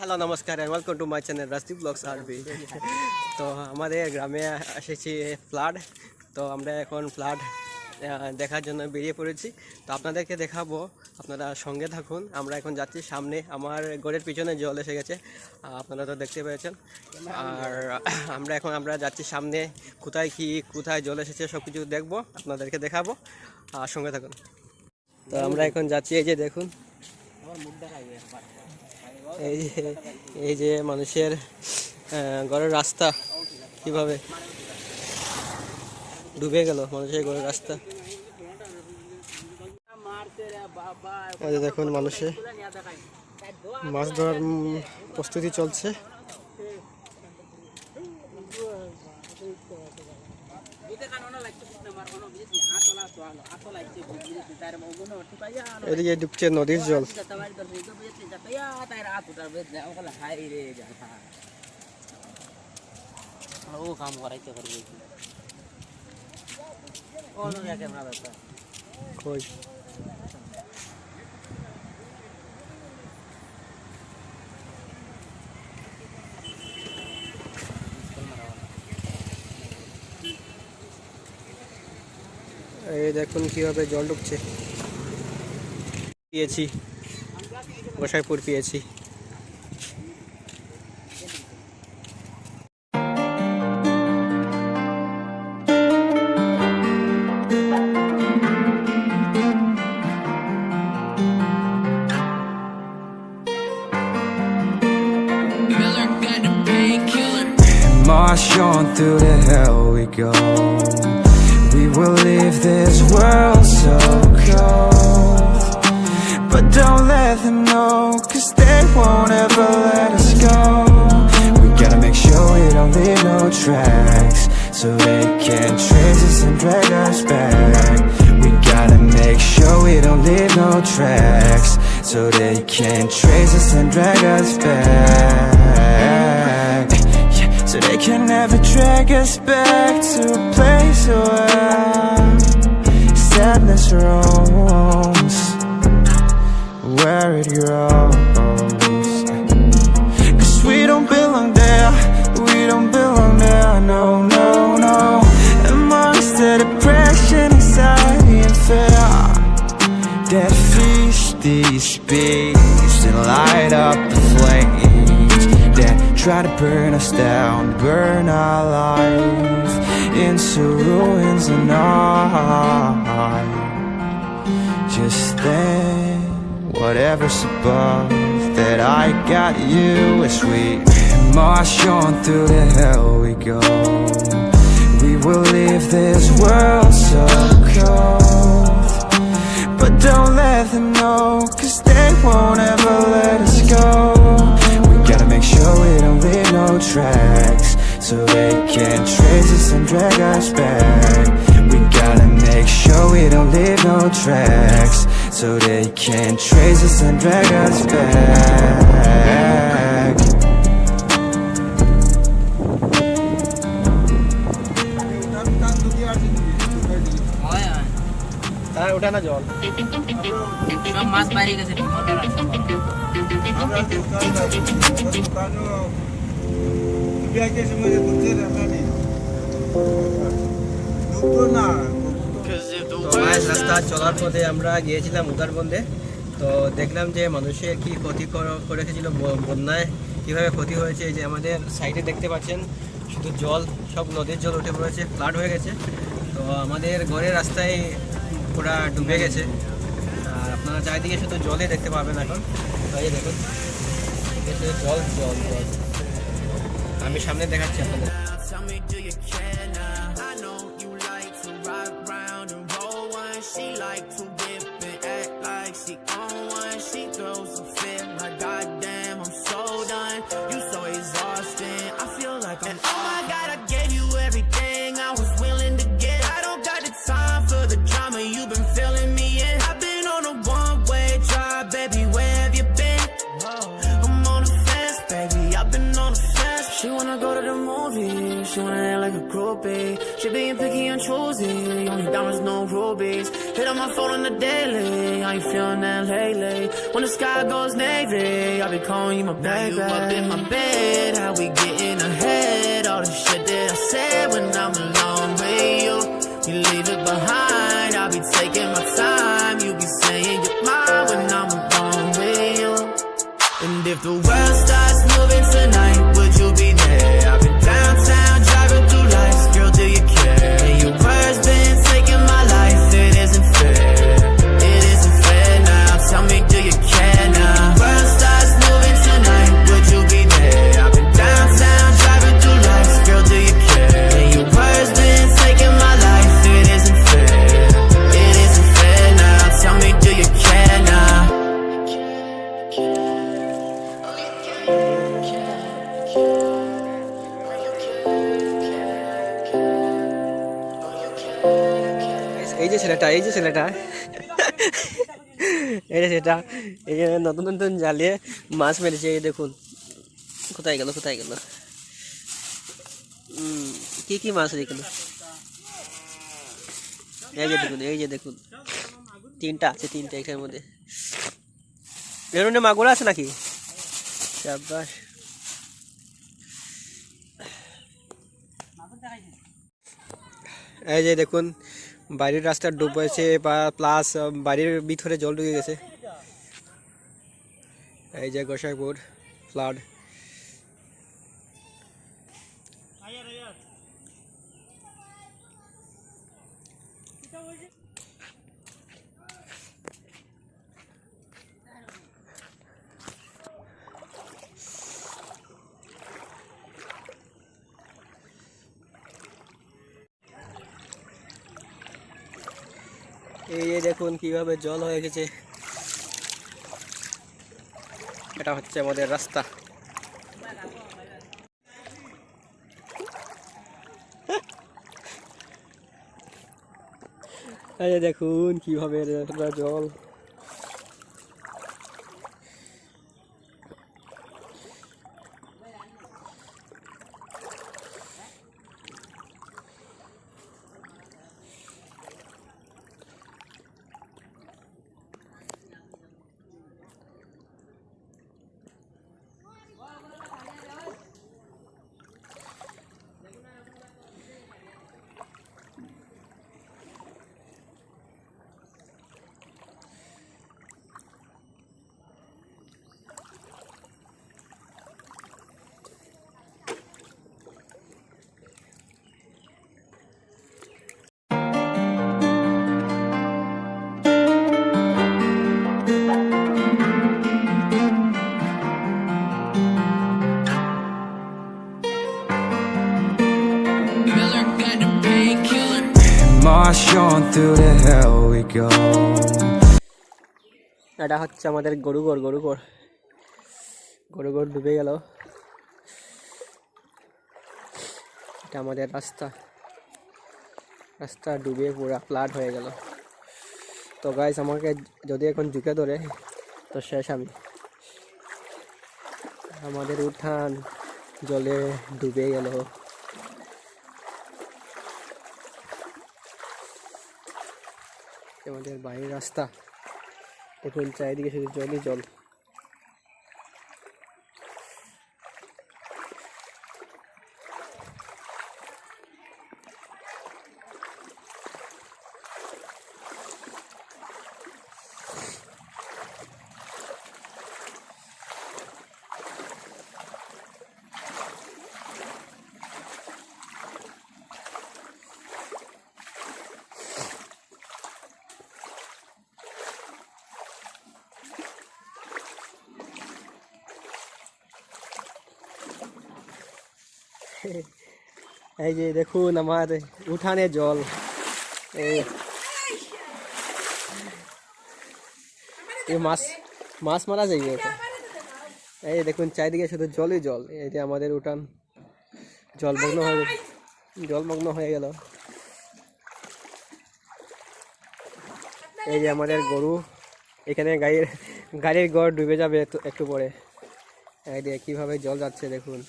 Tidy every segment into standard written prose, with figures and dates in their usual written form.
Hello নমস্কার and welcome to my channel রাস্তি blogs R B. তো আমাদের গ্রামে এসেছি ফ্লাড, তো আমরা এখন ফ্লাড দেখার জন্য বেরিয়ে পড়েছি। তো আপনাদেরকে দেখাবো, আপনারা সঙ্গে থাকুন। আমরা এখন যাচ্ছি সামনে, আমার ঘরের পিছনে জল এসে গেছে, আপনারা তো দেখতে পেয়েছেন। আর আমরা যাচ্ছি সামনে, কোথায় জল এসেছে সব কিছু দেখবো, আপনাদেরকে দেখাবো, আর সঙ্গে থাকুন। তো আমরা এখন যাচ্ছি, এই যে দেখুন, এই যে মানুষের ঘরের রাস্তা কিভাবে ডুবে গেল, মানুষের ঘরের রাস্তা। এই যে দেখুন, মানুষের মাছ ধরার প্রস্তুতি চলছে। এদিকে ডুবছে নদীর জল। ও কাম করাইতে পারবে কই এই দেখুন কিভাবে জল ঢুকছে। পেয়েছি, গোসাইপুর পেয়েছি। March on through the hell we go. We will leave this world so cold, but don't let them know, 'cause they won't ever let us go. We gotta make sure we don't leave no tracks, so they can't trace us and drag us back. We gotta make sure we don't leave no tracks, so they can't trace us and drag us back. So they can never drag us back to a place where sadness roams, where it grows. 'Cause we don't belong there, no, no, no. Amongst the depression, anxiety and fear, that feast these beasts and light up the flames that try to burn us down, burn our life into ruins and I just think whatever's above, that I got you as we march on through the hell we go. We will leave this world so cold, but don't let them know, 'cause they won't ever let us go. Gotta make sure we don't leave no tracks, so they can't trace us and drag us back. We gotta make sure we don't leave no tracks, so they can't trace us and drag us back. ওঠা না জল, সব মাছ বাইরে গেছে। রাস্তা চলার পথে আমরা গিয়েছিলাম উদারবন্দে। তো দেখলাম যে মানুষের কি ক্ষতি করে রেখেছিল বন্যায়, কীভাবে ক্ষতি হয়েছে। এই যে আমাদের সাইডে দেখতে পাচ্ছেন শুধু জল, সব নদীর জল উঠে পড়েছে, ফ্লাড হয়ে গেছে। তো আমাদের ঘরের রাস্তায় পুরা ডুবে গেছে, আর আপনারা চারিদিকে শুধু জলে দেখতে পাবেন এখন। তো এই দেখুন, জল জল জল, আমি সামনে দেখাচ্ছি আপনাদের। She wanna wanna go to the movies. She wanna act like a groupie. She being picky and choosy. Only diamonds, no rubies. Hit on my phone on the daily. I ain't feeling that lately. When the sky goes navy, I'll be calling you my baby. Now you up in my bed. How we getting ahead? All the shit that I said when I'm alone with you. You leave it behind. I'll be taking my time. You be saying you're mine when I'm alone with you. And if the world starts moving tonight, would you be there? I've been downtown driving through lights. Girl, do you care? And your words been taking my life. It isn't fair. It isn't fair now. Tell me, do you care now? World starts moving tonight, would you be there? I've been downtown driving through lights. Girl, do you care? And your words been taking my life. It isn't fair. It isn't fair now. Tell me, do you care now? এই যে ছেলেটা এই যে ছেলেটা এই যে নতুন নতুন জালে মাছ মেরেছে। এই দেখুন কোথায় গেল কি কি মাছ এখানে। এই যে দেখুন তিনটা এখানের মধ্যে। এর মধ্যে মাগুর আছে নাকি? শাবাশ। এই যে দেখুন বাড়ির রাস্তা ডুবেছে বা প্লাস বাড়ির ভিতরে জল ঢুকে গেছে। এই যে গোসাইপুর ফ্লাড। এই যে দেখুন কিভাবে জল হয়ে গেছে। এটা হচ্ছে আমাদের রাস্তা। এই যে দেখুন কিভাবে জল। March on through the hell we go. এটা হচ্ছে আমাদের গরুঘর ডুবে গেল। এটা আমাদের রাস্তা ডুবে পুরা ফ্লাড হয়ে গেল। তো গাইস আমাকে যদি এখন ঝুঁকে ধরে তো শেষ আমি। আমাদের উঠান জলে ডুবে গেল। আমাদের বাড়ির রাস্তা দেখুন চারিদিকে শুধু জলই জল। এই যে দেখুন আমার উঠানে জল। এই মাছ মারা যাইবে। এই দেখুন চারিদিকে শুধু জলই জল। এই যে আমাদের উঠান জলমগ্ন হয়ে গেল। এই যে আমাদের গরু, এখানে গাড়ির ঘর ডুবে যাবে একটু পরে। এই যে কিভাবে জল যাচ্ছে দেখুন।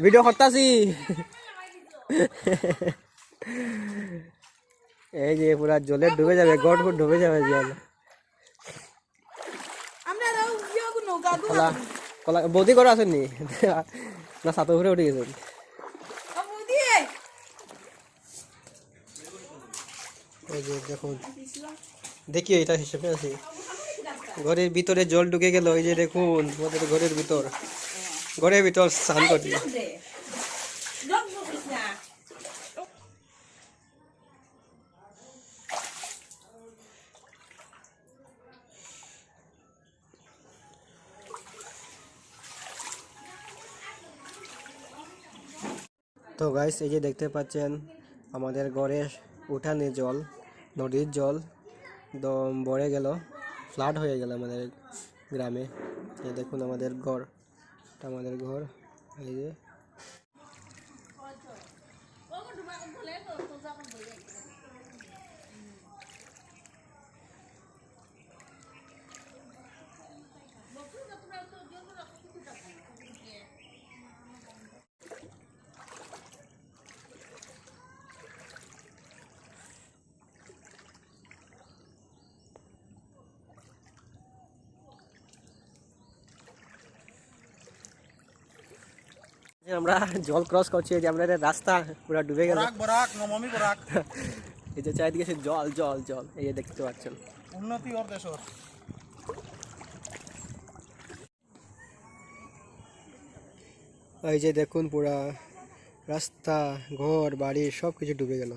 ভিডিও করতাছি। এই যে পুরা জলে ডুবে যাবে, গট গট ডুবে যাবে জল। কলা কলা বৌদি করে আসেননি না ছাতো ঘুরে উঠে গেছেন? এই যে দেখুন, দেখি এটা হিসেবে আছে। ঘরের ভিতরে জল ঢুকে গেল। এই যে দেখুন আমাদের ঘরের ভিতর স্নান করছি। তো গাইস, এই যে দেখতে পাচ্ছেন আমাদের ঘরের উঠানে জল, নদীর জল একদম ভরে গেল, ফ্লাড হয়ে গেল আমাদের গ্রামে। এই দেখুন আমাদের ঘর, এটা আমাদের ঘর। এই যে আমরা জল ক্রস করছি, এই যে আমাদের রাস্তা পুরো ডুবে গেল। এই যে চারিদিকে সে জল জল জল, এই যে দেখতে পাচ্ছেন। উন্নতি ওর দেশর। এই যে দেখুন পুরা রাস্তা, ঘর বাড়ি সব কিছু ডুবে গেল।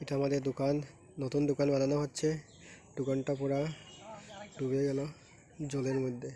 এটা আমাদের দোকান, নতুন দোকান বানানো হচ্ছে। দোকানটা পুরা ডুবে গেল জলের মধ্যে।